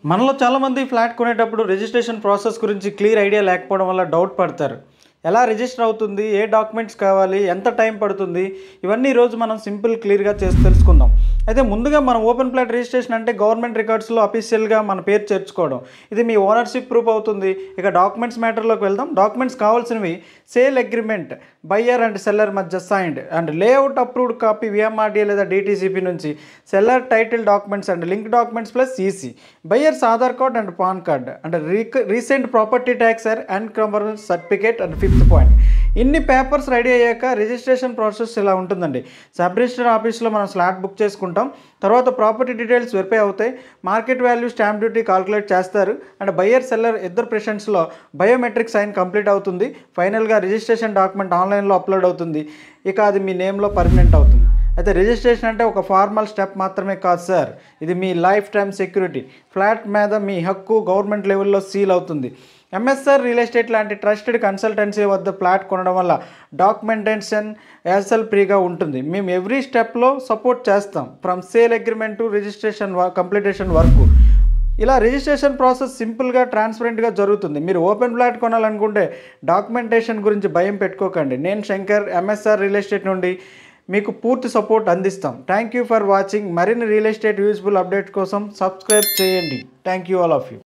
మనలో చాలామంది ఫ్లాట్ కొనేటప్పుడు రిజిస్ట్రేషన్ ప్రాసెస్ గురించి క్లియర్ ఐడియా లేకపోవడం వల్ల డౌట్ పడతారు. ఎలా రిజిస్టర్ అవుతుంది, ఏ డాక్యుమెంట్స్ కావాలి, ఎంత టైం పడుతుంది, ఇవన్నీ ఈరోజు మనం క్లియర్గా తెలుసుకుందాం. అయితే ముందుగా మనం ఓపెన్ ప్లాట్ రిజిస్ట్రేషన్ అంటే గవర్నమెంట్ రికార్డ్స్లో అఫీషియల్గా మన పేరు చేర్చుకోవడం. ఇది మీ ఓనర్షిప్ ప్రూఫ్ అవుతుంది. ఇక డాక్యుమెంట్స్ మ్యాటర్లోకి వెళ్దాం. డాక్యుమెంట్స్ కావాల్సినవి sale agreement buyer and seller మధ్య signed and layout approved copy VMRDA లేదా డిటీసీపీ నుంచి, seller title documents and link documents plus EC, buyers Aadhaar card and PAN card and recent property tax encumbrance certificate and fifth point. ఇన్ని papers ready అయ్యాక registration process ఇలా ఉంటుందండి. Sub register ఆఫీస్లో మనం slot book చేసుకుంటాం. తర్వాత property details verify అవుతాయి. Market value, stamp duty calculate చేస్తారు. అండ్ బయ్యర్ సెల్లర్ ఇద్దరు ప్రెషన్స్లో బయోమెట్రిక్ సైన్ కంప్లీట్ అవుతుంది. ఫైనల్గా రిజిస్ట్రేషన్ డాక్యుమెంట్ ఆన్లైన్లో అప్లోడ్ అవుతుంది. ఇక అది మీ నేమ్లో పర్మనెంట్ అవుతుంది. అయితే రిజిస్ట్రేషన్ అంటే ఒక ఫార్మల్ స్టెప్ మాత్రమే కాదు సార్, ఇది మీ లైఫ్ టైమ్ సెక్యూరిటీ. ఫ్లాట్ మీద మీ హక్కు గవర్నమెంట్ లెవెల్లో సీల్ అవుతుంది. ఎంఎస్ఆర్ రియల్ ఎస్టేట్ లాంటి ట్రస్టెడ్ కన్సల్టెన్సీ వద్ద ఫ్లాట్ కొనడం వల్ల డాక్యుమెంటేషన్ యాసల్ ఫ్రీగా ఉంటుంది. మేము ఎవ్రీ స్టెప్లో సపోర్ట్ చేస్తాం, from sale agreement to registration completion వరకు. ఇలా రిజిస్ట్రేషన్ ప్రాసెస్ సింపుల్గా, ట్రాన్స్పరెంట్గా జరుగుతుంది. మీరు ఓపెన్ ఫ్లాట్ కొనాలనుకుంటే డాక్యుమెంటేషన్ గురించి భయం పెట్టుకోకండి. నేను శంకర్, ఎంఎస్ఆర్ రియల్ ఎస్టేట్ నుండి మీకు పూర్తి సపోర్ట్ అందిస్తాం. Thank you for watching. మరిన్ని రియల్ ఎస్టేట్ యూజ్ఫుల్ అప్డేట్ కోసం సబ్స్క్రైబ్ చేయండి. Thank you all of you.